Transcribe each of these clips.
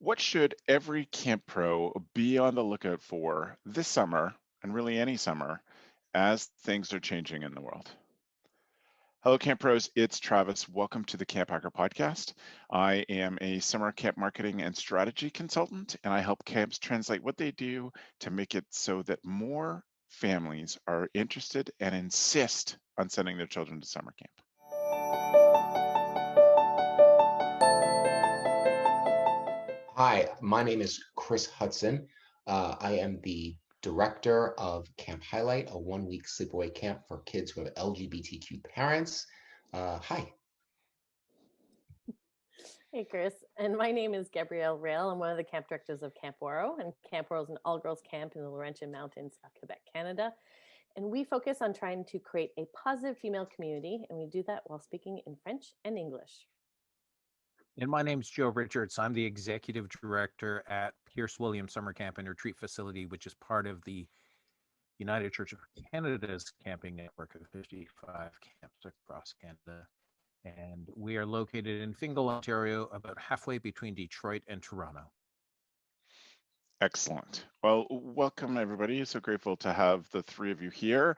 What should every camp pro be on the lookout for this summer, and really any summer, as things are changing in the world? Hello, Camp Pros. It's Travis. Welcome to the CampHacker podcast. I am a summer camp marketing and strategy consultant, and I help camps translate what they do to make it so that more families are interested and insist on sending their children to summer camp. Hi, my name is Chris Hudson. I am the director of Camp Highlight, a one-week sleepaway camp for kids who have LGBTQ parents. Hi. Hey, Chris. And my name is Gabrielle Rail. I'm one of the camp directors of Camp Waro. And Camp Waro is an all-girls camp in the Laurentian Mountains of Quebec, Canada. And we focus on trying to create a positive female community. And we do that while speaking in French and English. And my name's Joe Richards. I'm the executive director at Pierce Williams Summer Camp and Retreat Facility, which is part of the United Church of Canada's camping network of 55 camps across Canada. And we are located in Fingal, Ontario, about halfway between Detroit and Toronto. Excellent. Well, welcome everybody. So grateful to have the three of you here.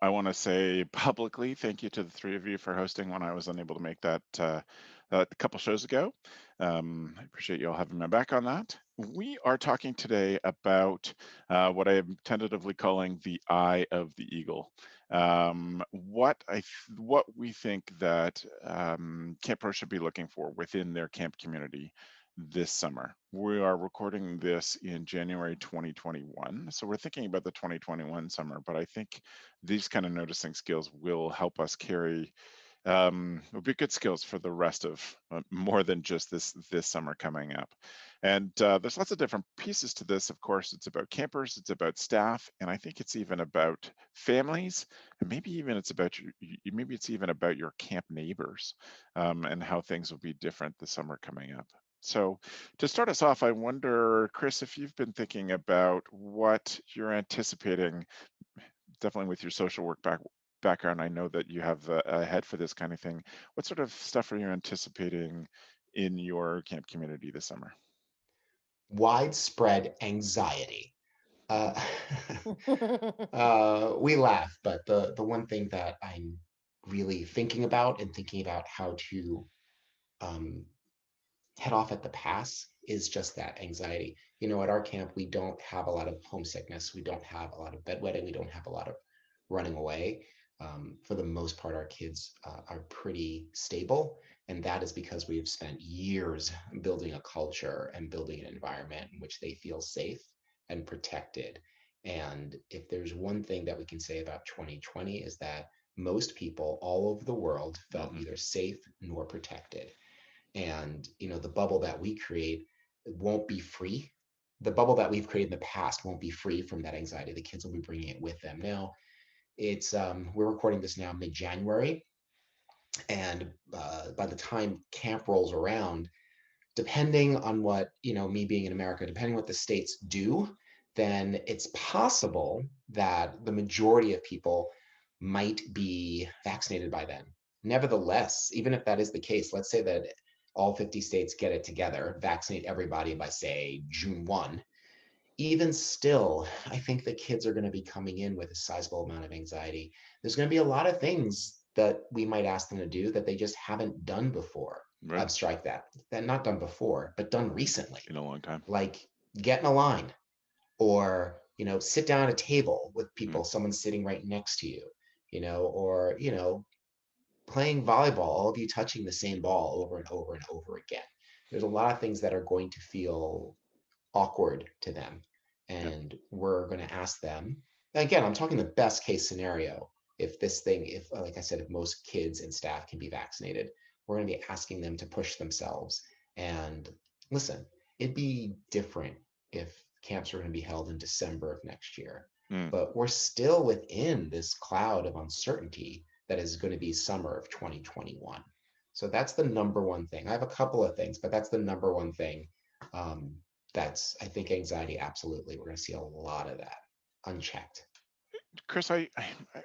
I want to say publicly thank you to the three of you for hosting when I was unable to make that a couple shows ago. I appreciate you all having my back on that. We are talking today about what I am tentatively calling the eye of the eagle. What we think that Camp Pro should be looking for within their camp community this summer. We are recording this in January 2021. So we're thinking about the 2021 summer, but I think these kind of noticing skills will help us carry, will be good skills for the rest of more than just this summer coming up. And there's lots of different pieces to this. Of course, it's about campers, it's about staff, and I think it's even about families, and maybe even it's about maybe it's even about your camp neighbors, and how things will be different this summer coming up. So to start us off, I wonder, Chris, if you've been thinking about what you're anticipating, definitely with your social work background, I know that you have a head for this kind of thing. What sort of stuff are you anticipating in your camp community this summer? Widespread anxiety. Uh, we laugh, but the one thing that I'm really thinking about and thinking about how to um, head off at the pass is just that anxiety. You know, at our camp, we don't have a lot of homesickness. We don't have a lot of bedwetting. We don't have a lot of running away. For the most part, our kids are pretty stable. And that is because we've spent years building a culture and building an environment in which they feel safe and protected. And if there's one thing that we can say about 2020 is that most people all over the world felt neither safe nor protected. And the bubble that we create won't be free. The bubble that we've created in the past won't be free from that anxiety. The kids will be bringing it with them. Now it's we're recording this now mid-January, and by the time camp rolls around, depending on what, me being in America, depending what the states do, then it's possible that the majority of people might be vaccinated by then. Nevertheless, even if that is the case, let's say that all 50 states get it together, vaccinate everybody by, say, June 1. Even still, I think the kids are going to be coming in with a sizable amount of anxiety. There's going to be a lot of things that we might ask them to do that they just haven't done before. Right. Strike that. That not done before, but done recently. In a long time. Like get in a line, or sit down at a table with people, someone sitting right next to you, or playing volleyball, all of you touching the same ball over and over and over again. There's a lot of things that are going to feel awkward to them. And we're going to ask them, again, I'm talking the best case scenario. If like I said, if most kids and staff can be vaccinated, we're going to be asking them to push themselves. And listen, it'd be different if camps are going to be held in December of next year. But we're still within this cloud of uncertainty that is going to be summer of 2021. So that's the number one thing. I have a couple of things, but that's the number one thing. That's, I think, anxiety. Absolutely. We're going to see a lot of that unchecked. Chris, I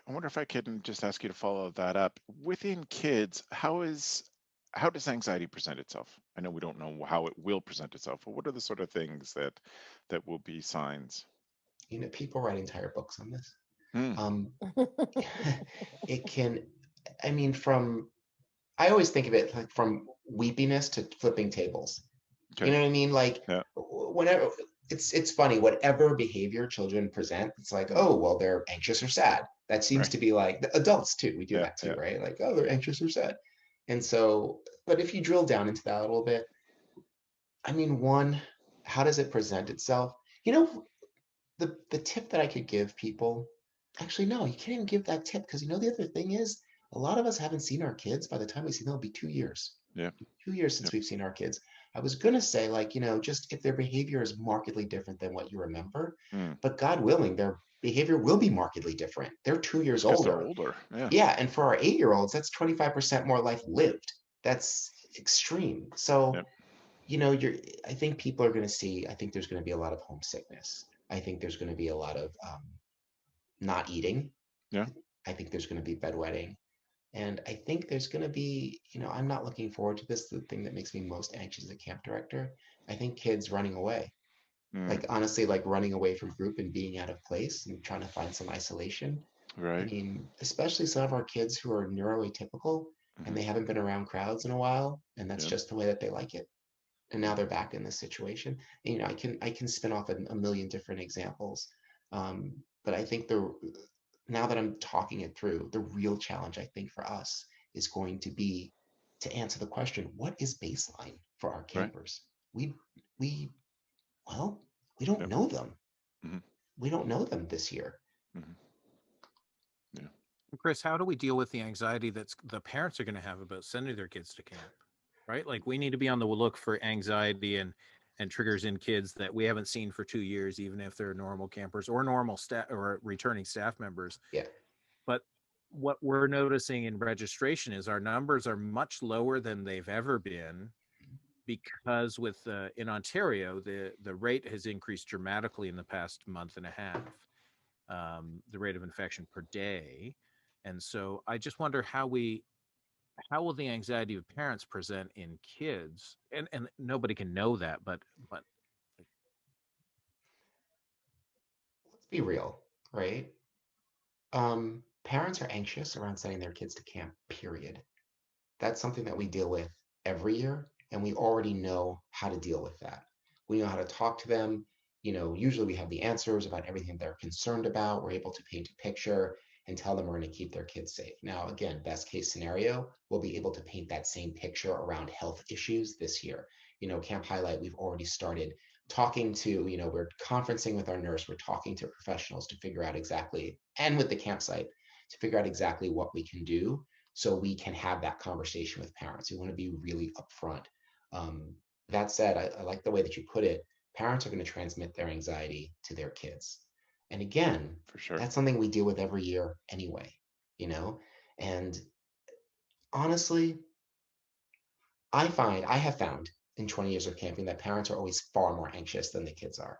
wonder if I can just ask you to follow that up. Within kids, how is how does anxiety present itself? I know we don't know how it will present itself, but what are the sort of things that will be signs? People write entire books on this. Hmm. It can, I mean, I always think of it like from weepiness to flipping tables. You Okay. know what I mean? Like Yeah. whenever it's funny, whatever behavior children present, it's like, oh, well, they're anxious or sad. That seems Right. to be like the adults too. We do Yeah. that too, Yeah. right? Like, oh, they're anxious or sad. And so, but if you drill down into that a little bit, I mean, one, how does it present itself? You know, the tip that I could give people, actually, no, you can't even give that tip because the other thing is a lot of us haven't seen our kids. By the time we see them, it'll be 2 years. Yeah. 2 years Yeah. since we've seen our kids. I was gonna say, like, just if their behavior is markedly different than what you remember, Hmm. but God willing, their behavior will be markedly different. They're 2 years Because they're older. older. Yeah. Yeah, and for our 8-year-olds, that's 25% more life lived. That's extreme. So, Yep. I think people are going to see, I think there's going to be a lot of homesickness. I think there's going to be a lot of not eating. Yeah. I think there's going to be bedwetting. And I think there's going to be, I'm not looking forward to this. The thing that makes me most anxious as a camp director, I think kids running away. Hmm. Like, honestly, like running away from group and being out of place and trying to find some isolation. I Right. mean, especially some of our kids who are neuroatypical and Hmm. they haven't been around crowds in a while, and that's Yeah. just the way that they like it. And now they're back in this situation. And, I can spin off a million different examples. But I think now that I'm talking it through, the real challenge I think for us is going to be to answer the question, what is baseline for our Right. campers? We we well, we don't Yep. know them. Hmm. We don't know them this year. Hmm. Yeah. Chris, how do we deal with the anxiety that's the parents are going to have about sending their kids to camp? Right? Like we need to be on the look for anxiety and triggers in kids that we haven't seen for 2 years, even if they're normal campers or normal staff or returning staff members. Yeah. But what we're noticing in registration is our numbers are much lower than they've ever been because with in Ontario, the rate has increased dramatically in the past month and a half, the rate of infection per day. And so I just wonder how will the anxiety of parents present in kids? And nobody can know that, but Let's be real, right? Parents are anxious around sending their kids to camp, period. That's something that we deal with every year, and we already know how to deal with that. We know how to talk to them. Usually we have the answers about everything they're concerned about. We're able to paint a picture and tell them we're going to keep their kids safe. Now, again, best case scenario, we'll be able to paint that same picture around health issues this year. Camp Highlight, we've already started talking to, we're conferencing with our nurse, we're talking to professionals to figure out exactly, and with the campsite, to figure out exactly what we can do so we can have that conversation with parents. We want to be really upfront. That said, I like the way that you put it. Parents are going to transmit their anxiety to their kids. And again, For sure. that's something we deal with every year anyway, you know? And honestly, I have found in 20 years of camping that parents are always far more anxious than the kids are.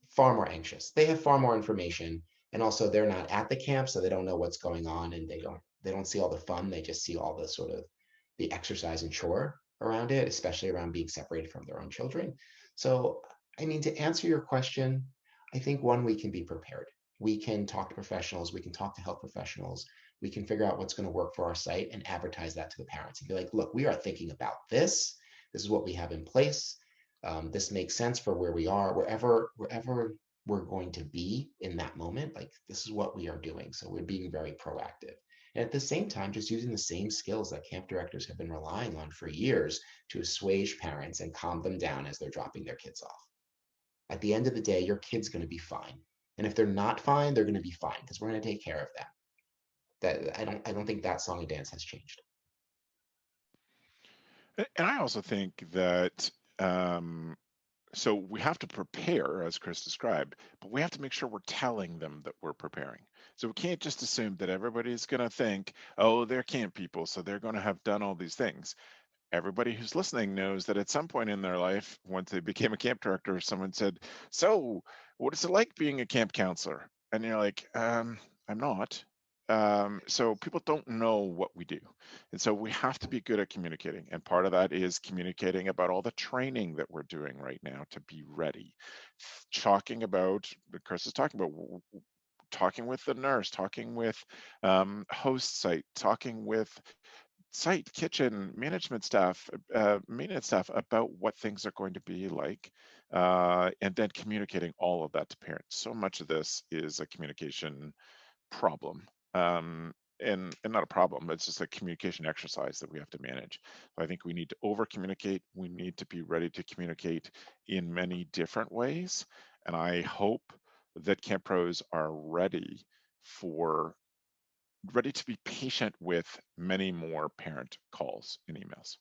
Far more anxious. They have far more information. And also they're not at the camp, so they don't know what's going on and they don't see all the fun. They just see all the sort of the exercise and chore around it, especially around being separated from their own children. So, I mean, to answer your question, I think one, we can be prepared. We can talk to professionals, we can talk to health professionals, we can figure out what's going to work for our site and advertise that to the parents and be like, look, we are thinking about this. This is what we have in place. This makes sense for where we are, wherever we're going to be in that moment. Like this is what we are doing. So we're being very proactive. And at the same time, just using the same skills that camp directors have been relying on for years to assuage parents and calm them down as they're dropping their kids off. At the end of the day, your kid's going to be fine. And if they're not fine, they're going to be fine because we're going to take care of them. That I don't think that song and dance has changed. And I also think that so we have to prepare, as Chris described, but we have to make sure we're telling them that we're preparing. So we can't just assume that everybody's going to think, oh, they're camp people, so they're going to have done all these things. Everybody who's listening knows that at some point in their life, once they became a camp director, someone said, so what is it like being a camp counselor? And you're like, I'm not. so people don't know what we do. And so we have to be good at communicating. And part of that is communicating about all the training that we're doing right now to be ready. Talking about, Chris is talking about, talking with the nurse, talking with host site, talking with site, kitchen, management staff, maintenance staff about what things are going to be like, and then communicating all of that to parents. So much of this is a communication problem. And not a problem, it's just a communication exercise that we have to manage. So I think we need to over communicate. We need to be ready to communicate in many different ways. And I hope that camp pros are ready to be patient with many more parent calls and emails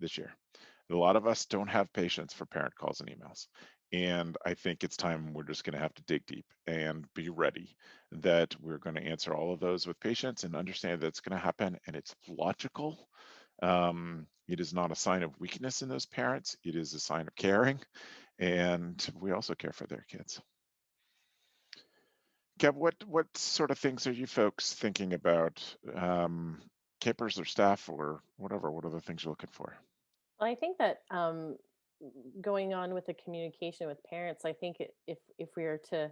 this year. A lot of us don't have patience for parent calls and emails. And I think it's time we're just going to have to dig deep and be ready that we're going to answer all of those with patience and understand that it's going to happen and it's logical. It is not a sign of weakness in those parents. It is a sign of caring. And we also care for their kids. Gab, what sort of things are you folks thinking about? Campers or staff or whatever? What are the things you're looking for? Well, I think that going on with the communication with parents, I think if we are to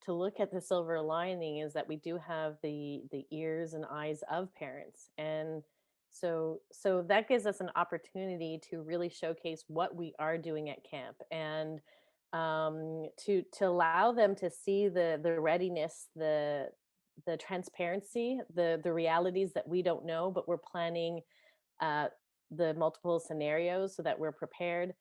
look at the silver lining is that we do have the ears and eyes of parents, and so that gives us an opportunity to really showcase what we are doing at camp, and to allow them to see the readiness, the transparency, the realities that we don't know, but we're planning uh, the multiple scenarios so that we're prepared.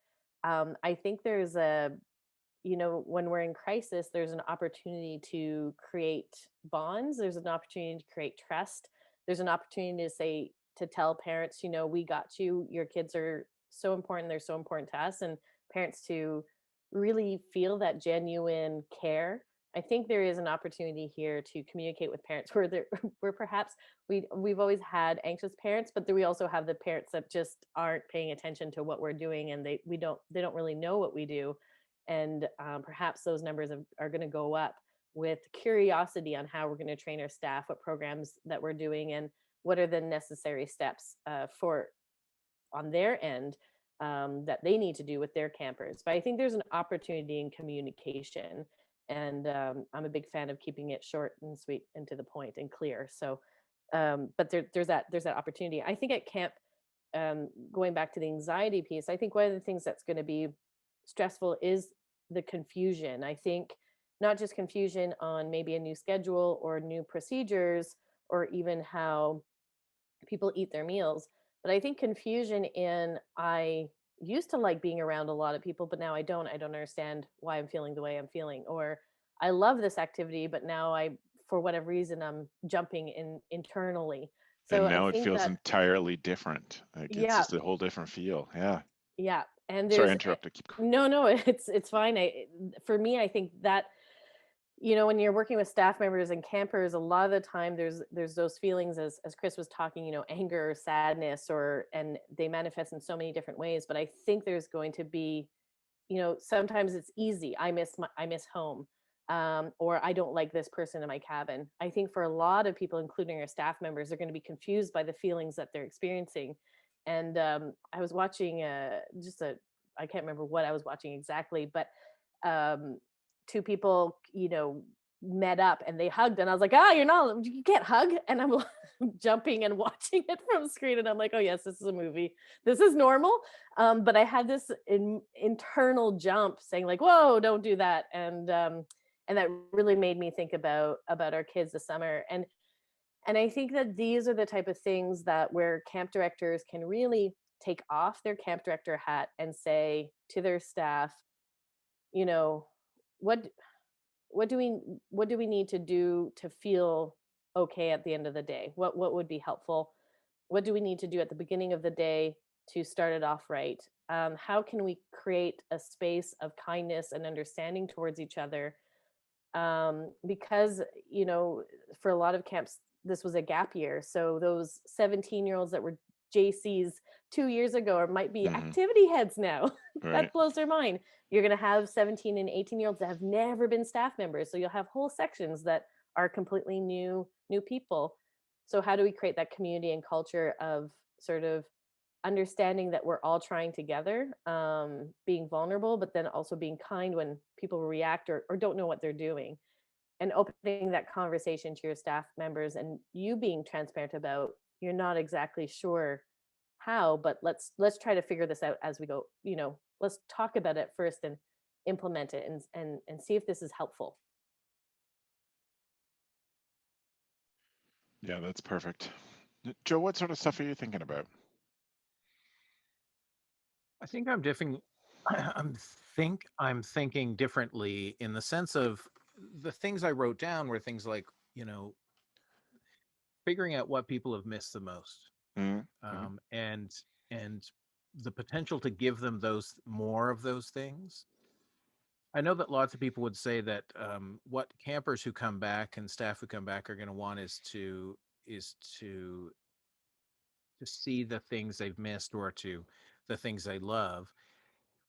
I think there's when we're in crisis, there's an opportunity to create bonds. There's an opportunity to create trust. There's an opportunity to tell parents, we got you. Your kids are so important. They're so important to us. And parents to really feel that genuine care. I think there is an opportunity here to communicate with parents where perhaps we've always had anxious parents, but we also have the parents that just aren't paying attention to what we're doing, and they don't really know what we do, and perhaps those numbers are going to go up with curiosity on how we're going to train our staff, what programs that we're doing, and what are the necessary steps for on their end that they need to do with their campers. But I think there's an opportunity in communication, and I'm a big fan of keeping it short and sweet and to the point and clear. So, but there's that opportunity. I think at camp, going back to the anxiety piece, I think one of the things that's going to be stressful is the confusion. I think not just confusion on maybe a new schedule or new procedures or even how people eat their meals, but I think confusion in I used to like being around a lot of people, but now I don't. I don't understand why I'm feeling the way I'm feeling, or I love this activity, but now for whatever reason, I'm jumping internally. So And I now it think feels that, entirely different. Like it's yeah, just a whole different feel. Yeah. yeah, and Sorry, I there's interrupted. Keep going. no, it's fine. For me, I think that when you're working with staff members and campers, a lot of the time there's those feelings, as Chris was talking, anger or sadness, and they manifest in so many different ways. But I think there's going to be, sometimes it's easy. I miss home, or I don't like this person in my cabin. I think for a lot of people, including our staff members, they're going to be confused by the feelings that they're experiencing. And I was watching I can't remember what I was watching exactly, but um, two people, met up and they hugged, and I was like, you can't hug. And I'm jumping and watching it from screen, and I'm like, oh yes, this is a movie. This is normal. But I had this internal jump saying like, whoa, don't do that. And that really made me think about our kids this summer. And I think that these are the type of things that where camp directors can really take off their camp director hat and say to their staff, you know, what what do we need to do to feel okay at the end of the day? What would be helpful? What do we need to do at the beginning of the day to start it off right? How can we create a space of kindness and understanding towards each other? Because for a lot of camps, this was a gap year, so those 17-year-olds that were JCs 2 years ago or might be activity heads now. Right. That blows their mind. You're going to have 17 and 18-year-olds that have never been staff members, so you'll have whole sections that are completely new people. So how do we create that community and culture of sort of understanding that we're all trying together, being vulnerable, but then also being kind when people react or don't know what they're doing, and opening that conversation to your staff members, and you being transparent about you're not exactly sure how, but let's try to figure this out as we go. Let's talk about it first and implement it, and see if this is helpful. Yeah, that's perfect. Joe, what sort of stuff are you thinking about? I think I'm different. I'm thinking differently in the sense of the things I wrote down were things like, figuring out what people have missed the most, Mm-hmm. and the potential to give them those more of those things. I know that lots of people would say that what campers who come back and staff who come back are going to want is to see the things they've missed or to the things they love.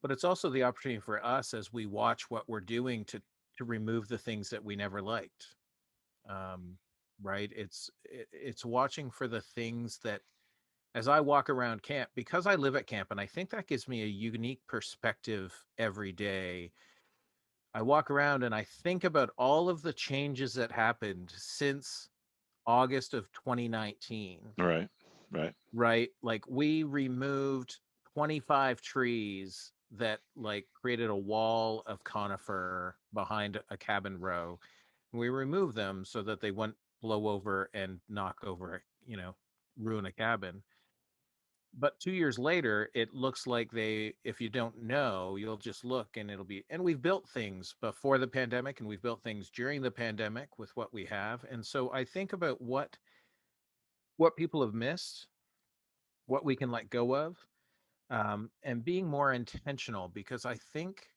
But it's also the opportunity for us as we watch what we're doing to remove the things that we never liked. Um, right? It's watching for the things that, as I walk around camp, because I live at camp, and I think that gives me a unique perspective every day. I walk around and I think about all of the changes that happened since August of 2019. Right, right. Right? Like we removed 25 trees that like created a wall of conifer behind a cabin row. We removed them so that they wouldn't blow over and knock over, ruin a cabin. But 2 years later, it looks like if you don't know, you'll just look and and we've built things before the pandemic and we've built things during the pandemic with what we have. And so I think about what people have missed, what we can let go of, and being more intentional, because I think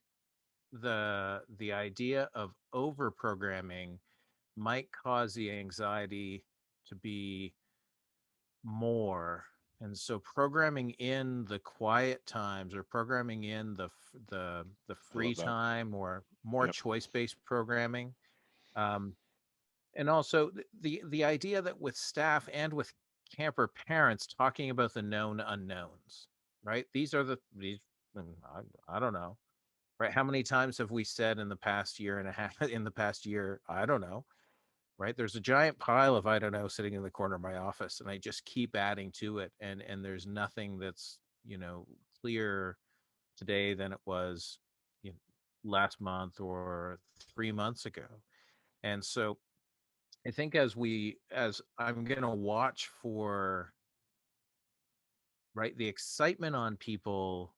the idea of over programming might cause the anxiety to be more. And so programming in the quiet times, or programming in the I free love that. time, or more Yep. choice-based programming. um, and also the idea that with staff and with camper parents talking about the known unknowns, right? These I don't know, right? How many times have we said in the past year and a half, in the past year, I don't know, right? There's a giant pile of I don't know sitting in the corner of my office, and I just keep adding to it, and there's nothing that's clear today than it was last month or 3 months ago. And so I think as I'm going to watch for, right, the excitement on people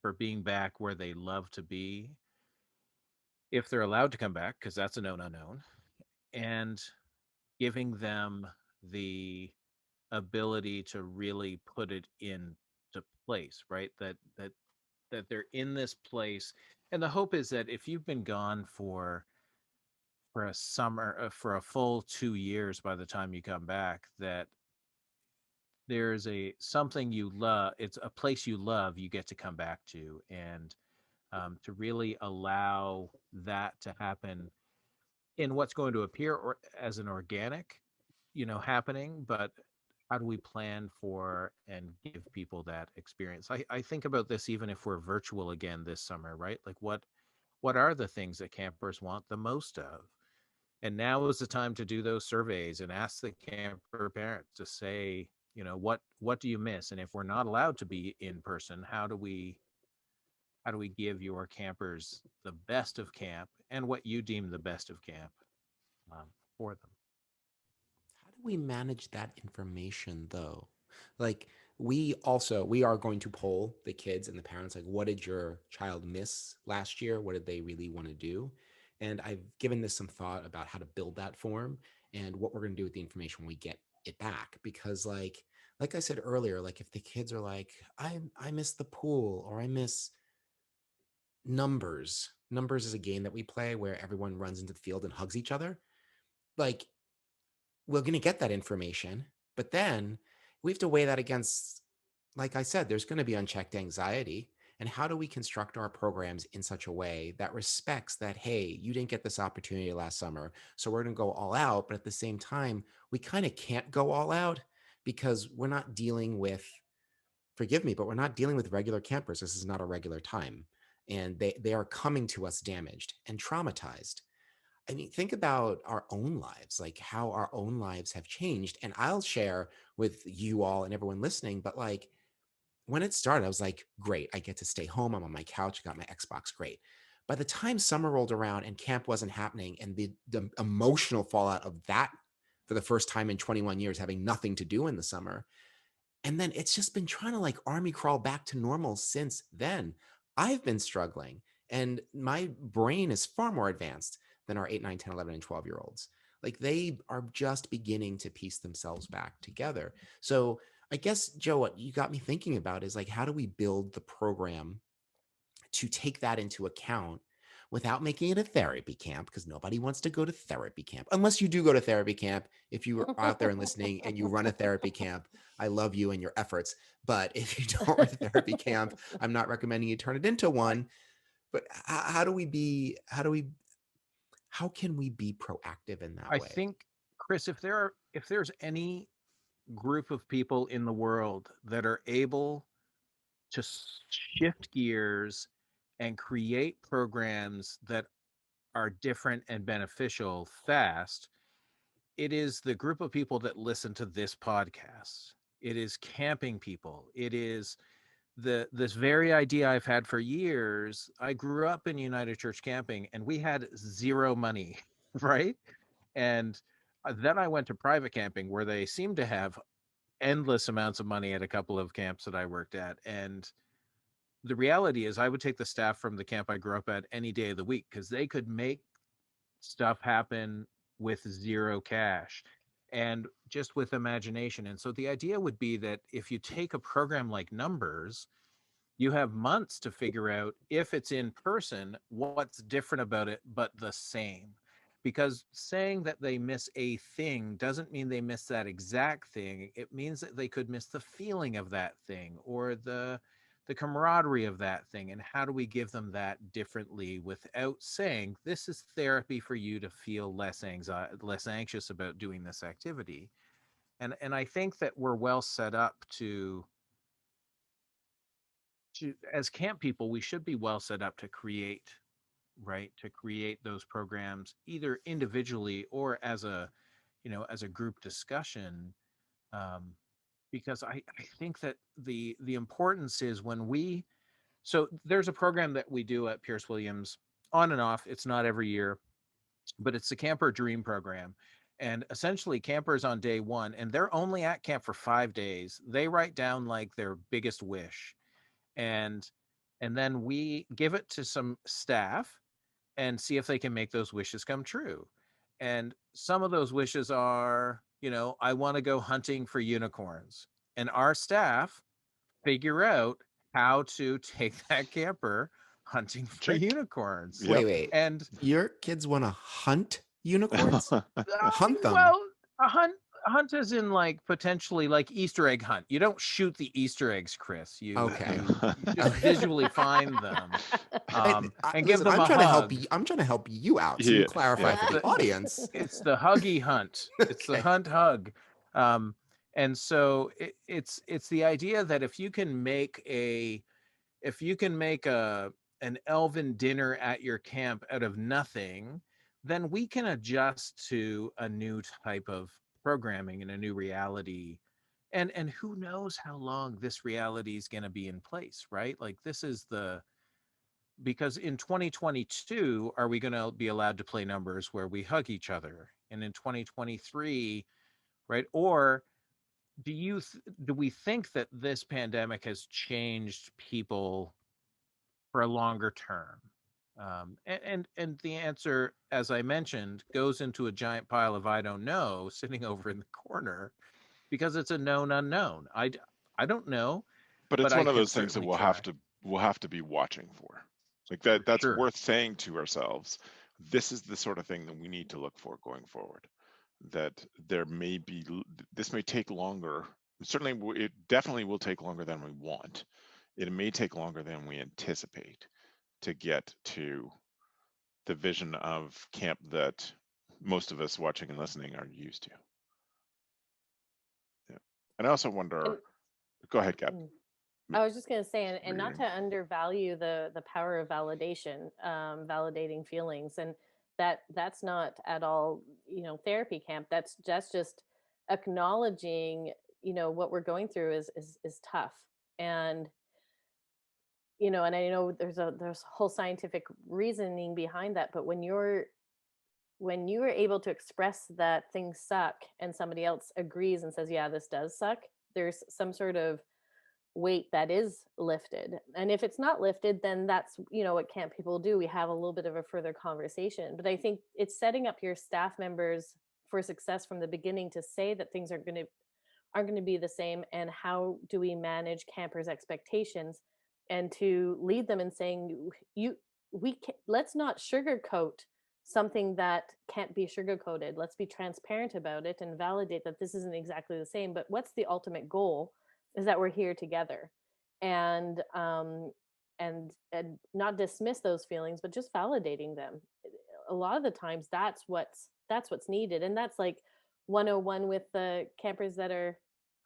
for being back where they love to be, if they're allowed to come back, because that's a known unknown, and giving them the ability to really put it into place, right? That they're in this place, and the hope is that if you've been gone for a summer, for a full 2 years, by the time you come back, that there's a something you love, it's a place you love, you get to come back to, and to really allow that to happen in what's going to appear or as an organic happening. But how do we plan for and give people that experience? I think about this even if we're virtual again this summer, right? Like what are the things that campers want the most of? And now is the time to do those surveys and ask the camper parents to say, what do you miss? And if we're not allowed to be in person, how do we give your campers the best of camp and what you deem the best of camp, um, for them? How do we manage that information though? Like we are going to poll the kids and the parents, like, what did your child miss last year? What did they really want to do? And I've given this some thought about how to build that form and what we're going to do with the information when we get it back. Because like I said earlier, like if the kids are like, I miss the pool, or I miss numbers. Numbers is a game that we play where everyone runs into the field and hugs each other. Like, we're going to get that information, but then we have to weigh that against, like I said, there's going to be unchecked anxiety. And how do we construct our programs in such a way that respects that, hey, you didn't get this opportunity last summer, so we're going to go all out. But at the same time, we kind of can't go all out because we're not dealing with, forgive me, but we're not dealing with regular campers. This is not a regular time. And they are coming to us damaged and traumatized. I mean, think about our own lives, like how our own lives have changed. And I'll share with you all and everyone listening, but like when it started, I was like, great, I get to stay home. I'm on my couch, I got my Xbox, great. By the time summer rolled around and camp wasn't happening, and the emotional fallout of that for the first time in 21 years, having nothing to do in the summer, and then it's just been trying to like army crawl back to normal since then. I've been struggling, and my brain is far more advanced than our 8, 9, 10, 11, and 12-year olds. Like they are just beginning to piece themselves back together. So I guess, Joe, what you got me thinking about is like, how do we build the program to take that into account without making it a therapy camp? Because nobody wants to go to therapy camp unless you do go to therapy camp. If you are out there and listening and you run a therapy camp, I love you and your efforts. But if you don't run a therapy camp, I'm not recommending you turn it into one. But how do we be, how can we be proactive in that I way? think, Chris, if there's any group of people in the world that are able to shift gears and create programs that are different and beneficial fast, it is the group of people that listen to this podcast. It is camping people. It is this very idea I've had for years. I grew up in United Church camping and we had zero money, right? And then I went to private camping where they seem to have endless amounts of money at a couple of camps that I worked at. And the reality is I would take the staff from the camp I grew up at any day of the week because they could make stuff happen with zero cash and just with imagination. And so the idea would be that if you take a program like Numbers, you have months to figure out if it's in person, what's different about it, but the same. Because saying that they miss a thing doesn't mean they miss that exact thing. It means that they could miss the feeling of that thing or the camaraderie of that thing. And how do we give them that differently without saying this is therapy for you to feel less anxious about doing this activity? And I think that we're well set up to as camp people, we should be well set up to create, right, to create those programs either individually or as a, as a group discussion. um, because I think that the importance is when we, so there's a program that we do at Pierce Williams on and off. It's not every year, but it's the Camper Dream program. And essentially campers on day one, and they're only at camp for 5 days, they write down like their biggest wish, and then we give it to some staff and see if they can make those wishes come true. And some of those wishes are, I want to go hunting for unicorns, and our staff figure out how to take that camper hunting for Check. unicorns. Yep. Wait. And Your kids want to hunt unicorns? Hunt them. well, a hunt is in like potentially like Easter egg hunt. You don't shoot the Easter eggs, Chris. Okay. You just visually find them, and give Listen, them I'm a trying to help hug. you. I'm trying to help you out. So you Yeah, clarify yeah. for the audience. It's the huggy hunt. It's the Okay. hunt hug. And so it's the idea that if you can make an elven dinner at your camp out of nothing, then we can adjust to a new type of programming and a new reality. And who knows how long this reality is going to be in place, right? Like this is because in 2022, are we going to be allowed to play Numbers where we hug each other? And in 2023, right? Or do we think that this pandemic has changed people for a longer term? And the answer, as I mentioned, goes into a giant pile of I don't know sitting over in the corner because it's a known unknown. I don't know, But but it's I one of can those things that certainly try. we'll have to be watching for. Like For that's sure. worth saying to ourselves. This is the sort of thing that we need to look for going forward. That there may be, this may take longer. Certainly, it definitely will take longer than we want. it may take longer than we anticipate to get to the vision of camp that most of us watching and listening are used to. Yeah. And I also wonder, And go ahead, Gab. I was just going to say, and not Reading. to undervalue the power of validation, validating feelings, and that's not at all, therapy camp. That's just acknowledging, what we're going through is tough, and and I know there's whole scientific reasoning behind that, but when you are able to express that things suck and somebody else agrees and says, yeah, this does suck, there's some sort of weight that is lifted. And if it's not lifted, then that's what camp people do. We have a little bit of a further conversation. But I think it's setting up your staff members for success from the beginning to say that things aren't going to be the same, and how do we manage campers' expectations, and to lead them in saying, let's not sugarcoat something that can't be sugarcoated. Let's be transparent about it and validate that this isn't exactly the same, but what's the ultimate goal is that we're here together, and not dismiss those feelings, but just validating them. A lot of the times that's what's needed, and that's like 101 with the campers that are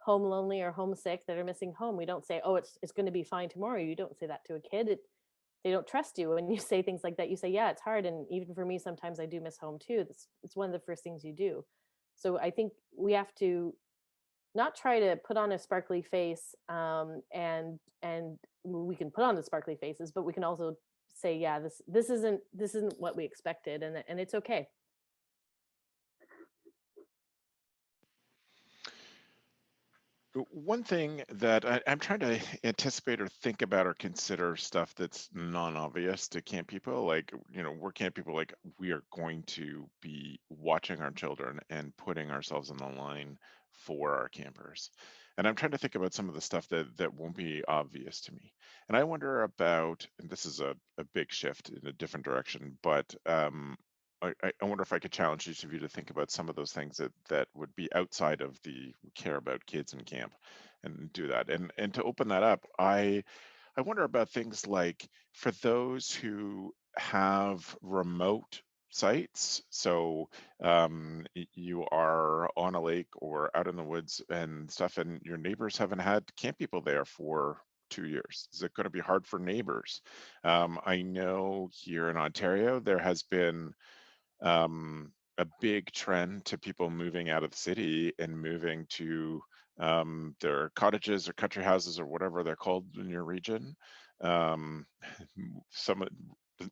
home lonely or homesick, that are missing home. We don't say, oh, it's going to be fine tomorrow. You don't say that to a kid. They don't trust you when you say things like that. You say, yeah, it's hard, and even for me, sometimes I do miss home too. It's one of the first things you do. So I think we have to not try to put on a sparkly face, and we can put on the sparkly faces, but we can also say, yeah, this isn't what we expected, and it's okay. One thing that I'm trying to anticipate or think about or consider stuff that's non-obvious to camp people, like, we're camp people, like, we are going to be watching our children and putting ourselves on the line for our campers. And I'm trying to think about some of the stuff that won't be obvious to me. And I wonder about, and this is a big shift in a different direction, but I wonder if I could challenge each of you to think about some of those things that would be outside of the we care about kids in camp, and do that. And to open that up, I wonder about things like, for those who have remote sites. So you are on a lake or out in the woods and stuff, and your neighbors haven't had camp people there for 2 years. Is it going to be hard for neighbors? I know here in Ontario, there has been a big trend to people moving out of the city and moving to their cottages or country houses or whatever they're called in your region. Some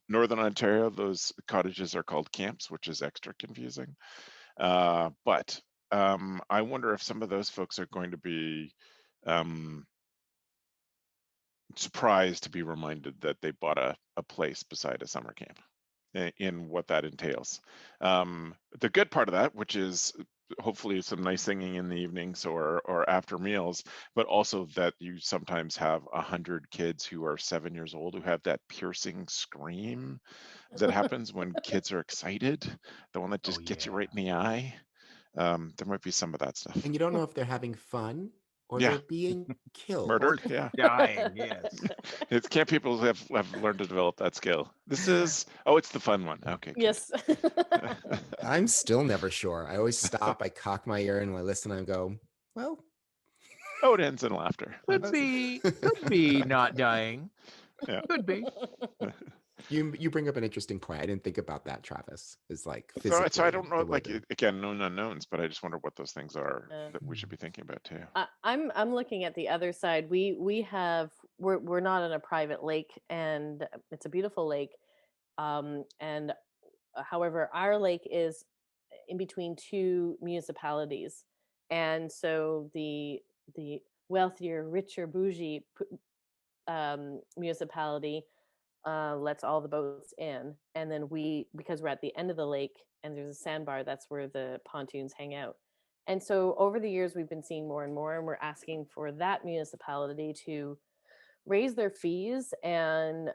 Northern Ontario, those cottages are called camps, which is extra confusing. But I wonder if some of those folks are going to be surprised to be reminded that they bought a place beside a summer camp, in what that entails. The good part of that, which is hopefully some nice singing in the evenings or after meals, but also that you sometimes have 100 kids who are 7 years old who have that piercing scream that happens when kids are excited, the one that just gets you right in the eye. There might be some of that stuff. And you don't know if they're having fun or Yeah. they're being killed. Murdered, yeah. Dying, yes. It's camp people have learned to develop that skill. It's the fun one. Okay, good. Yes. I'm still never sure. I always stop, I cock my ear and I listen and I go, well. Oh, it ends in laughter. Could be not dying. Yeah. Could be. You bring up an interesting point. I didn't think about that, Travis. Is like physically. So I don't know, like, again, known unknowns, but I just wonder what those things are that we should be thinking about too. I'm looking at the other side. We're not on a private lake, and it's a beautiful lake. And however, our lake is in between two municipalities, and so the wealthier, richer, bougie municipality lets all the boats in, and then because we're at the end of the lake and there's a sandbar, that's where the pontoons hang out. And so over the years we've been seeing more and more, and we're asking for that municipality to raise their fees and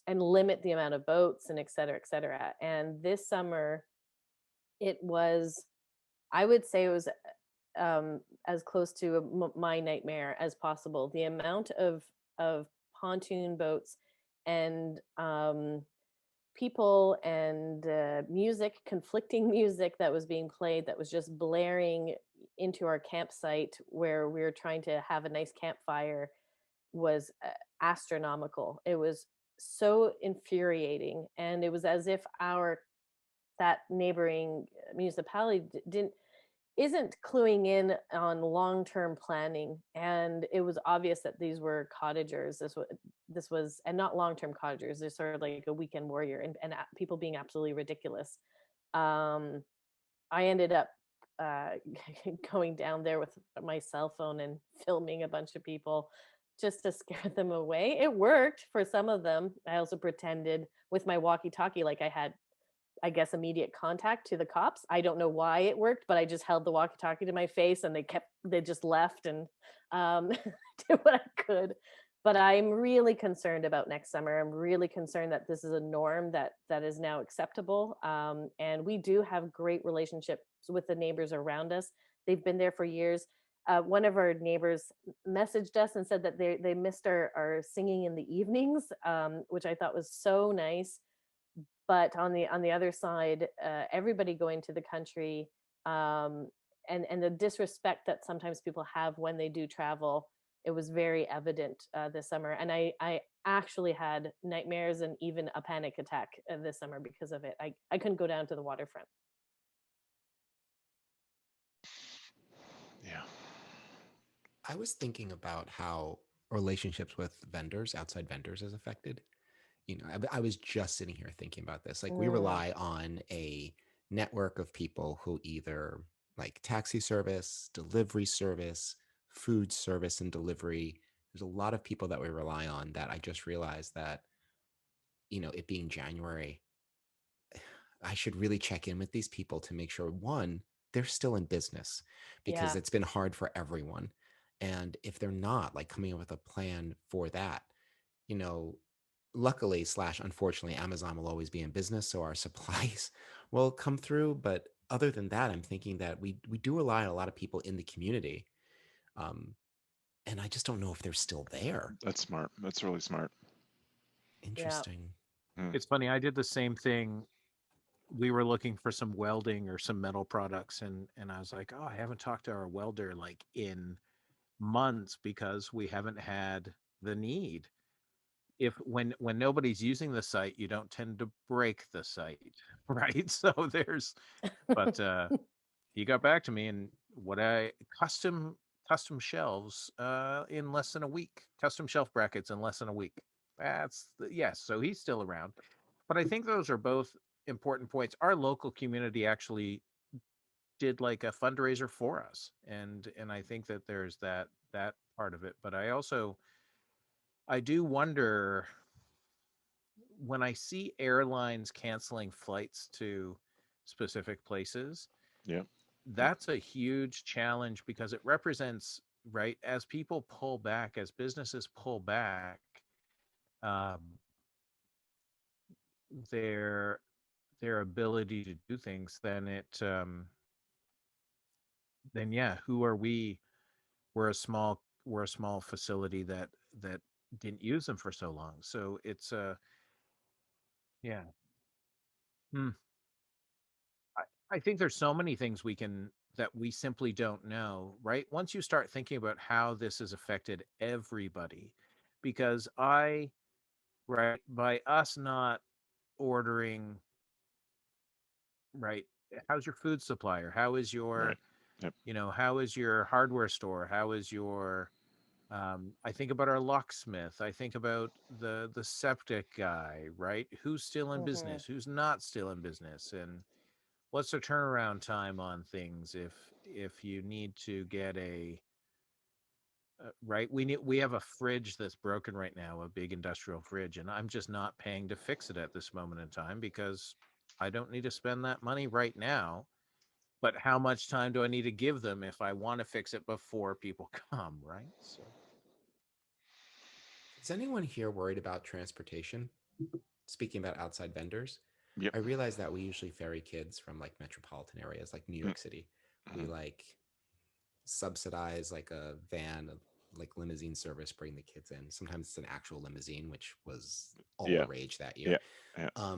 limit the amount of boats and et cetera, et cetera. And this summer I would say it was as close to my nightmare as possible. The amount of pontoon boats and people and music, conflicting music that was being played, that was just blaring into our campsite where we were trying to have a nice campfire, was astronomical. It was so infuriating, and it was as if our that neighboring municipality didn't isn't cluing in on long-term planning, and it was obvious that these were cottagers. This was and not long-term cottagers. They're sort of like a weekend warrior, and people being absolutely ridiculous. um I ended up uh going down there with my cell phone and filming a bunch of people just to scare them away. It worked for some of them. I also pretended with my walkie-talkie like I had, I guess, immediate contact to the cops. I don't know why it worked, but I just held the walkie-talkie to my face, and they just left, and did what I could. But I'm really concerned about next summer. I'm really concerned that this is a norm that is now acceptable. And we do have great relationships with the neighbors around us. They've been there for years. One of our neighbors messaged us and said that they missed our singing in the evenings, which I thought was so nice. But on the other side, everybody going to the country, and the disrespect that sometimes people have when they do travel, it was very evident this summer. And I actually had nightmares and even a panic attack this summer because of it. I couldn't go down to the waterfront. Yeah. I was thinking about how relationships with vendors, outside vendors, is affected. I was just sitting here thinking about this. Like, we Mm, rely on a network of people who either like taxi service, delivery service, food service and delivery. There's a lot of people that we rely on that I just realized that, it being January, I should really check in with these people to make sure, one, they're still in business, because yeah. it's been hard for everyone. And if they're not, like, coming up with a plan for that, you know, luckily slash unfortunately, Amazon will always be in business, so our supplies will come through. But other than that, I'm thinking that we do rely on a lot of people in the community, um, and I just don't know if they're still there. That's smart. That's really smart. Yeah. Interesting. Mm. It's funny. I did the same thing. We were looking for some welding or some metal products, and I was like, oh, I haven't talked to our welder like in months because we haven't had the need. If when nobody's using the site, you don't tend to break the site, right? So there's, but he got back to me, and what I custom shelves in less than a week, custom shelf brackets in less than a week. Yes, so he's still around. But I think those are both important points. Our local community actually did like a fundraiser for us, and I think that there's that part of it. But I do wonder when I see airlines canceling flights to specific places. Yeah. That's a huge challenge because it represents, right, as people pull back, as businesses pull back, um, their their ability to do things, then yeah, who are we? We're a small facility that didn't use them for so long. So it's yeah. Hmm. I think there's so many things that we simply don't know, right? Once you start thinking about how this has affected everybody, because right, by us not ordering, right, how's your food supplier? How is Right. Yep. how is your hardware store? How is your, I think about our locksmith. I think about the septic guy, right? Who's still in Hmm. business? Who's not still in business? And what's the turnaround time on things if you need to get right, we have a fridge that's broken right now, a big industrial fridge, and I'm just not paying to fix it at this moment in time because I don't need to spend that money right now. But how much time do I need to give them if I want to fix it before people come, right? So Is anyone here worried about transportation? Speaking about outside vendors, Yep. I realize that we usually ferry kids from like metropolitan areas like New Mm. York City. We Mhm. like subsidize like a van, like limousine service, bring the kids in. Sometimes it's an actual limousine, which was all the Yeah. rage that year. Yeah. Yeah.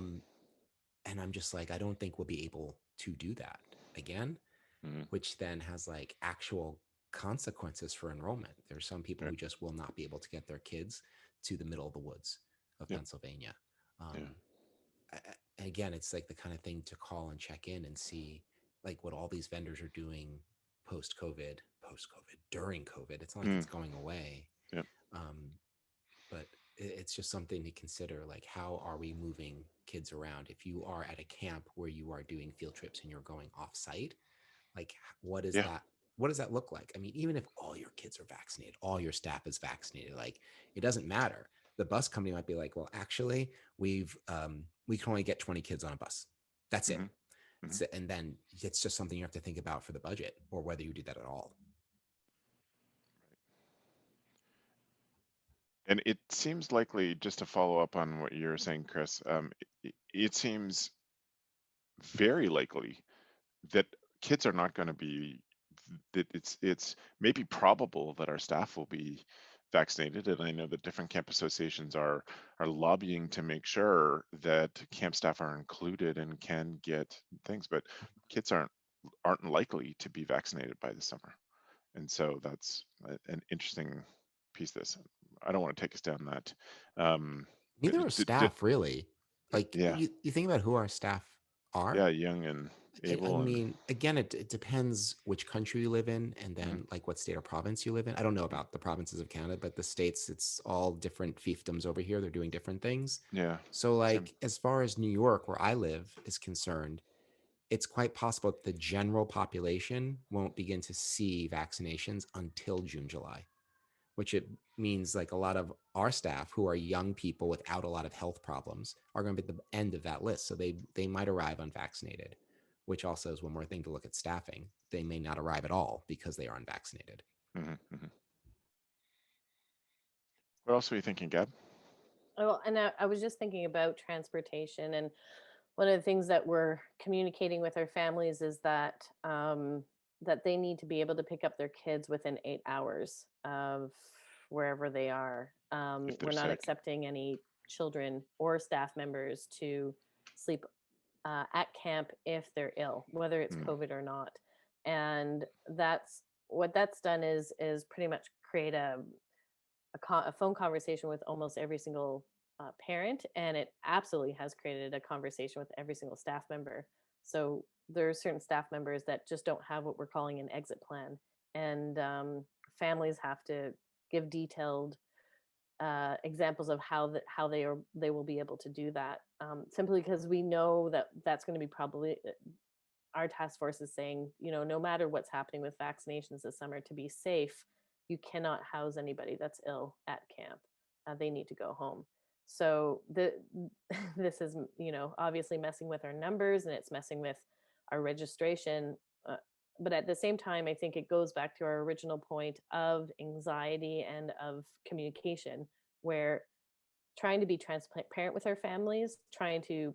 And I'm just like, I don't think we'll be able to do that again, Mhm. which then has like actual consequences for enrollment. There's some people Yeah. who just will not be able to get their kids to the middle of the woods of Yeah. Pennsylvania. Yeah. And again, it's like the kind of thing to call and check in and see like what all these vendors are doing post-COVID, during COVID. It's not like it's going away. Yeah. But it's just something to consider, like how are we moving kids around? If you are at a camp where you are doing field trips and you're going off site, like what is Yeah. that, what does that look like? I mean, even if all your kids are vaccinated, all your staff is vaccinated, like it doesn't matter. The bus company might be like, well, actually we can only get 20 kids on a bus, that's it. Mhm. And then it's just something you have to think about for the budget, or whether you do that at all. And it seems likely, just to follow up on what you were saying, Chris, it seems very likely that kids are not going to be, that it's maybe probable that our staff will be vaccinated. And I know that different camp associations are lobbying to make sure that camp staff are included and can get things, but kids aren't likely to be vaccinated by the summer. And so that's an interesting piece of this. I don't want to take us down that. Neither are staff, really. Like yeah, you think about who our staff are. yeah, young and I able, and mean, again, it depends which country you live in, and mhm, then like what state or province you live in. I don't know about the provinces of Canada, but the states, it's all different fiefdoms over here. They're doing different things. yeah, So same. like as far as New York, where I live, is concerned, it's quite possible that the general population won't begin to see vaccinations until June, July, which it means like a lot of our staff who are young people without a lot of health problems are going to be at the end of that list. So they might arrive unvaccinated, which also is one more thing to look at staffing. They may not arrive at all because they are unvaccinated. Hmm. Hmm. What else were you thinking, Gab? Well, and I was just thinking about transportation, and one of the things that we're communicating with our families is that that they need to be able to pick up their kids within 8 hours of wherever they are. If they're We're not sick. accepting any children or staff members to sleep at camp if they're ill, whether it's Mm. COVID or not. And that's what that's done is pretty much create a phone conversation with almost every single parent, and it absolutely has created a conversation with every single staff member. So there are certain staff members that just don't have what we're calling an exit plan, and families have to give detailed examples of how they will be able to do that. Simply because we know that that's going to be probably our task force is saying, no matter what's happening with vaccinations this summer, to be safe, you cannot house anybody that's ill at camp. They need to go home. So this is, obviously messing with our numbers, and it's messing with our registration. But at the same time, I think it goes back to our original point of anxiety and of communication, where trying to be transparent with our families, trying to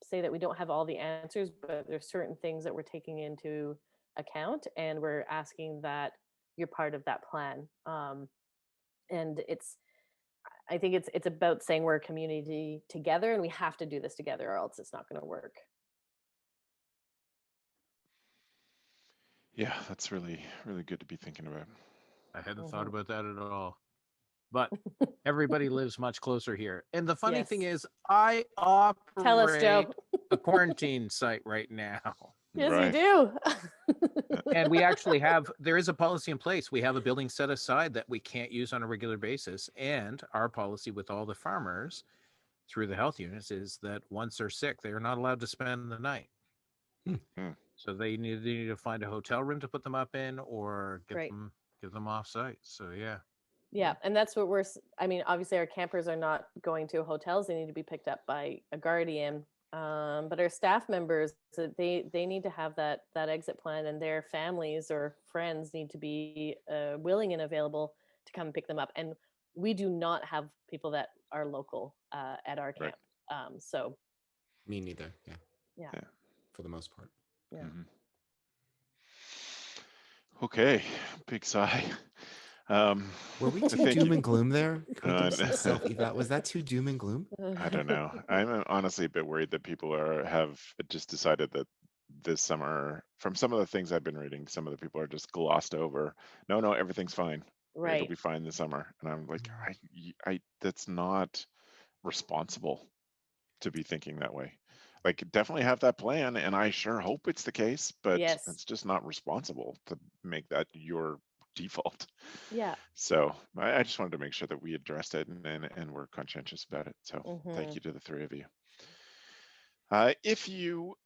say that we don't have all the answers, but there's certain things that we're taking into account, and we're asking that you're part of that plan. And I think it's about saying we're a community together, and we have to do this together, or else it's not going to work. Yeah, that's really, really good to be thinking about. I hadn't thought Mm-hmm. about that at all. But everybody lives much closer here. And the funny thing Yes. is, I Tell us, Joe. operate a quarantine site right now. Yes, Right. you do. And we actually there is a policy in place. We have a building set aside that we can't use on a regular basis. And our policy with all the farmers through the health units is that once they're sick, they are not allowed to spend the night. Hmm. So they need to find a hotel room to put them up in, or get Right. them off site. So yeah. Yeah, and that's what I mean, obviously our campers are not going to hotels. They need to be picked up by a guardian. But our staff members, they need to have that exit plan, and their families or friends need to be willing and available to come pick them up. And we do not have people that are local at our Right. camp. So Me neither. Yeah. yeah. Yeah. For the most part. Yeah. Mm-hmm. Okay, big sigh. Um, Were we too thank doom you. and gloom there? Can we do Uh, some self-eval? Was that too doom and gloom? I don't know. I'm honestly a bit worried that people have just decided that this summer, from some of the things I've been reading, some of the people are just glossed over. No, no, everything's fine. It'll Right. be fine this summer. And I'm like, Mm. that's not responsible to be thinking that way. Like, definitely have that plan, and I sure hope it's the case, but Yes. it's just not responsible to make that your default. Yeah. So I just wanted to make sure that we addressed it and we're conscientious about it. So thank Hmm. you to the three of you. If you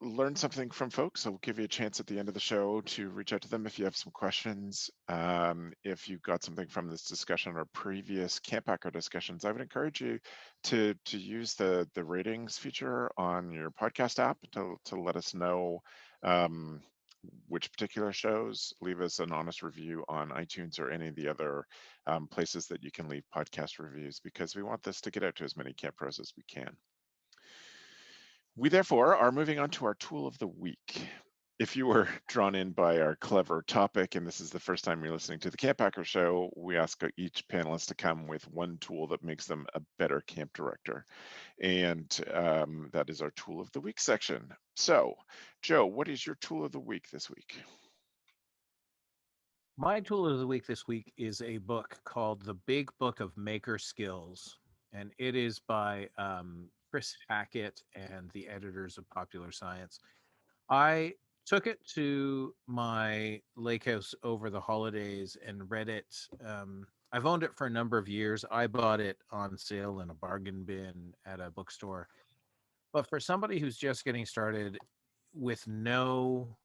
learn something from folks, I'll give you a chance at the end of the show to reach out to them if you have some questions. If you got something from this discussion or previous CampHacker discussions, I would encourage you to use the ratings feature on your podcast app to let us know um, which particular shows. Leave us an honest review on iTunes or any of the other places that you can leave podcast reviews, because we want this to get out to as many camp pros as we can. We therefore are moving on to our tool of the week. If you were drawn in by our clever topic, and this is the first time you're listening to the CampHacker show, we ask each panelist to come with one tool that makes them a better camp director. And that is our tool of the week section. So, Joe, what is your tool of the week this week? My tool of the week this week is a book called The Big Book of Maker Skills, and it is by Chris Hackett and the editors of Popular Science. I took it to my lake house over the holidays and read it. I've owned it for a number of years. I bought it on sale in a bargain bin at a bookstore. But for somebody who's just getting started with no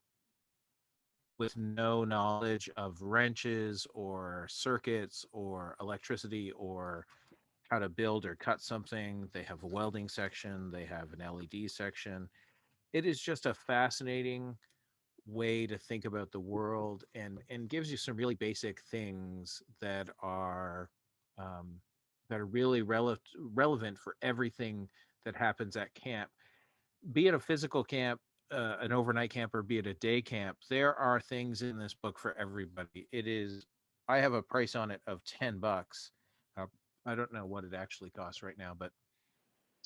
knowledge of wrenches or circuits or electricity or how to build or cut something, they have a welding section, they have an LED section. It is just a fascinating way to think about the world, and gives you some really basic things um, that are really relevant for everything that happens at camp, be it a physical camp, an overnight camp, or be it a day camp. There are things in this book for everybody. It is, I have a price on it of $10. uh, I don't know what it actually costs right now, but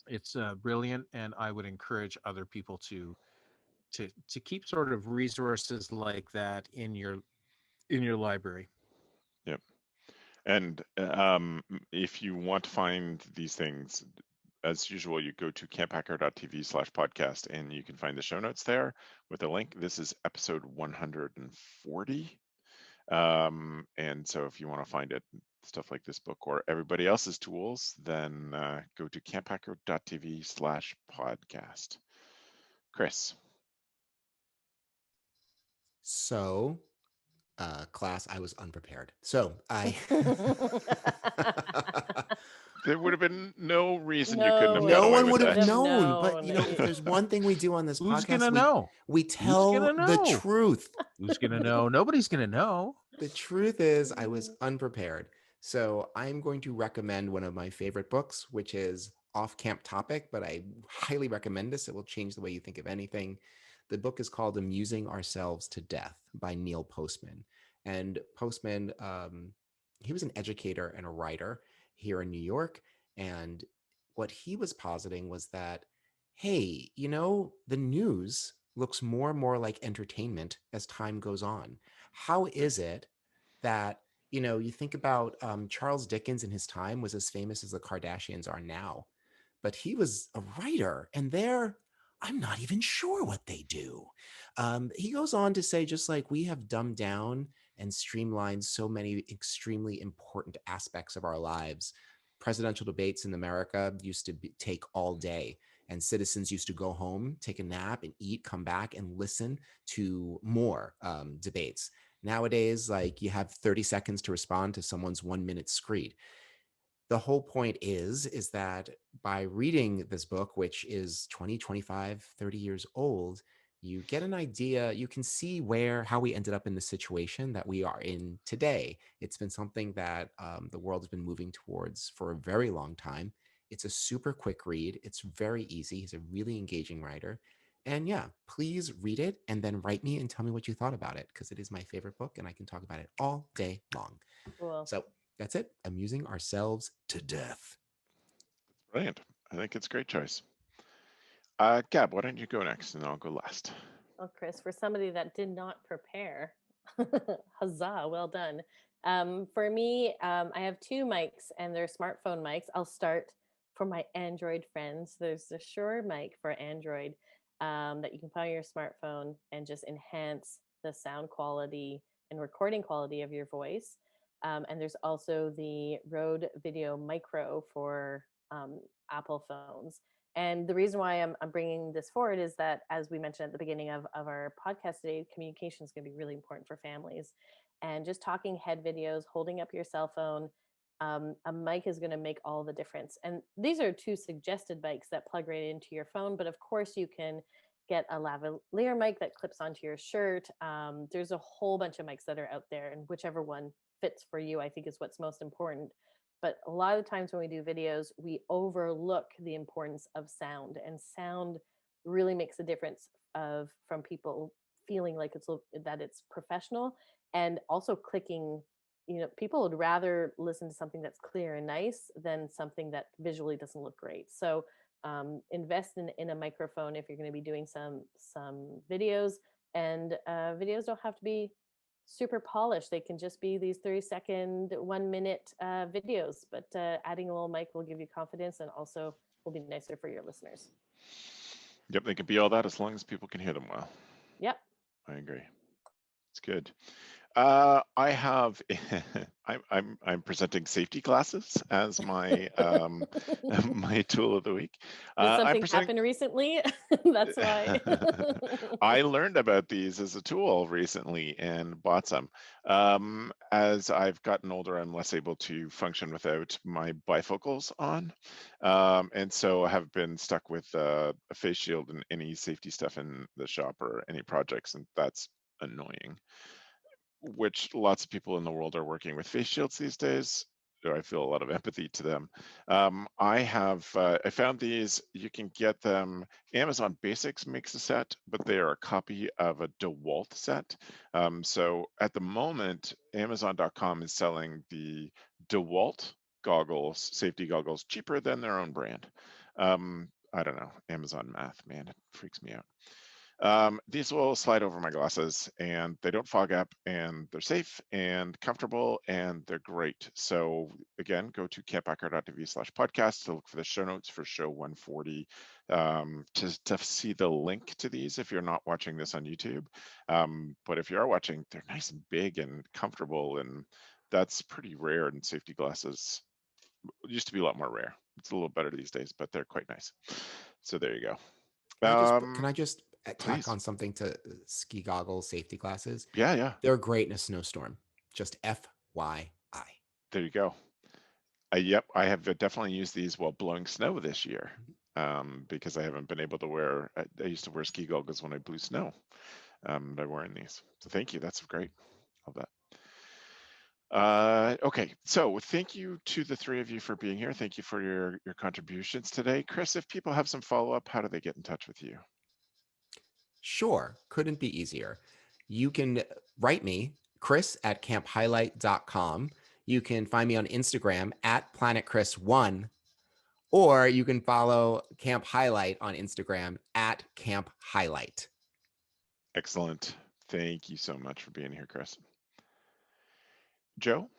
it's brilliant, and I would encourage other people to keep sort of resources like that in your library. Yep. And if you want to find these things, as usual, you go to camphacker.tv/podcast and you can find the show notes there with a link. This is episode 140. And so if you want to find it, stuff like this book or everybody else's tools, then go to camphacker.tv/podcast. Chris. So, class, I was unprepared. So I There would have been no reason you couldn't No have got no way. away one with would You have would that. have known. But known. you know, if there's one thing we do on this Who's podcast, gonna know? we Who's tell gonna the know? truth. Who's gonna know? Nobody's gonna know. The truth is, I was unprepared. So I'm going to recommend one of my favorite books, which is off camp topic, but I highly recommend this. It will change the way you think of anything. The book is called Amusing Ourselves to Death by Neil Postman. And Postman, he was an educator and a writer here in New York. And what he was positing was that, hey, you know, the news looks more and more like entertainment as time goes on. How is it that, you know, you think about Charles Dickens in his time was as famous as the Kardashians are now, but he was a writer, and I'm not even sure what they do. He goes on to say, just like we have dumbed down and streamlined so many extremely important aspects of our lives. Presidential debates in America used to take all day, and citizens used to go home, take a nap, and eat, come back, and listen to more debates. Nowadays, like you have 30 seconds to respond to someone's 1 minute screed. The whole point is that by reading this book, which is 20, 25, 30 years old, you get an idea, you can see how we ended up in the situation that we are in today. It's been something that the world has been moving towards for a very long time. It's a super quick read. It's very easy. He's a really engaging writer. And yeah, please read it and then write me and tell me what you thought about it, because it is my favorite book and I can talk about it all day long. Cool. So that's it. Amusing ourselves to death. Brilliant. I think it's a great choice. Gab, why don't you go next and I'll go last? Well, Chris, for somebody that did not prepare, huzzah, well done. For me, I have two mics and they're smartphone mics. I'll start for my Android friends. There's the Shure mic for Android that you can put on your smartphone and just enhance the sound quality and recording quality of your voice. And there's also the Rode Video Micro for Apple phones. And the reason why I'm bringing this forward is that, as we mentioned at the beginning of our podcast today, communication is going to be really important for families. And just talking head videos, holding up your cell phone, a mic is going to make all the difference. And these are two suggested mics that plug right into your phone. But of course, you can get a lavalier mic that clips onto your shirt. There's a whole bunch of mics that are out there, and whichever one fits for you, I think, is what's most important. But a lot of the times when we do videos, we overlook the importance of sound, and sound really makes a difference from people feeling like it's professional, and also clicking. People would rather listen to something that's clear and nice than something that visually doesn't look great. So invest in a microphone if you're going to be doing some videos, and videos don't have to be super polished. They can just be these 30-second, 1-minute videos, but adding a little mic will give you confidence and also will be nicer for your listeners. Yep, they can be all that as long as people can hear them well. Yep. I agree. It's good. I have. I'm presenting safety glasses as my my tool of the week. Did something happen recently? That's why. I learned about these as a tool recently and bought some. As I've gotten older, I'm less able to function without my bifocals on, and so I have been stuck with a face shield and any safety stuff in the shop or any projects, and that's annoying. Which lots of people in the world are working with face shields these days. I feel a lot of empathy to them. I found these. You can get them. Amazon Basics makes a set, but they are a copy of a DeWalt set. So at the moment, Amazon.com is selling the DeWalt goggles, safety goggles, cheaper than their own brand. I don't know, Amazon math, man, it freaks me out. These will slide over my glasses and they don't fog up, and they're safe and comfortable and they're great. So again, go to camphacker.tv/podcast to look for the show notes for show 140 to see the link to these if you're not watching this on YouTube. But if you are watching, they're nice and big and comfortable, and that's pretty rare in safety glasses. It used to be a lot more rare. It's a little better these days, but they're quite nice. So there you go. Can I just tack please. on something to ski goggles, safety glasses? Yeah. They're great in a snowstorm. Just FYI. There you go. Yep, I have definitely used these while blowing snow this year, because I haven't been able to wear. I used to wear ski goggles when I blew snow. I'm wearing these. So thank you. That's great. Love that. Okay, so thank you to the three of you for being here. Thank you for your contributions today. Chris, if people have some follow-up, how do they get in touch with you? Sure, couldn't be easier. You can write me, chris@camphighlight.com. You can find me on Instagram @planetchris1, or you can follow Camp Highlight on Instagram @camphighlight. Excellent. Thank you so much for being here, Chris. Joe?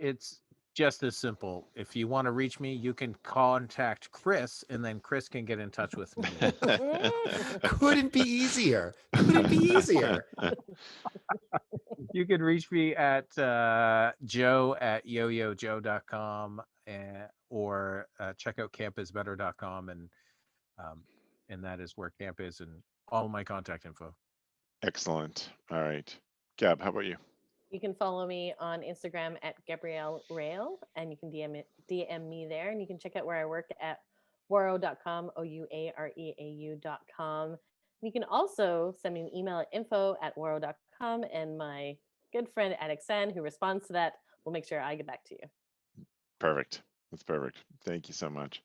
It's just as simple. If you want to reach me, you can contact Chris, and then Chris can get in touch with me. Couldn't be easier. Couldn't be easier. You can reach me at joe@yoyojoe.com, or check out campisbetter.com, and that is where camp is and all my contact info. Excellent. All right. Gab, how about you? You can follow me on Instagram @GabrielleRail, and you can DM me there, and you can check out where I work at waro.com, OUAREAU.com. You can also send me an email at info@waro.com, and my good friend Alexandre, who responds to that, will make sure I get back to you. Perfect. That's perfect. Thank you so much.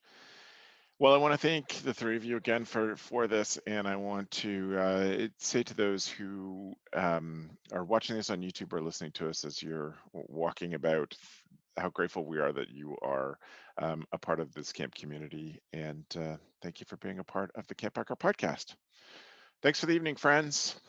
Well, I want to thank the three of you again for this, and I want to say to those who are watching this on YouTube or listening to us as you're walking about, how grateful we are that you are a part of this camp community, and thank you for being a part of the CampHacker podcast. Thanks for the evening, friends.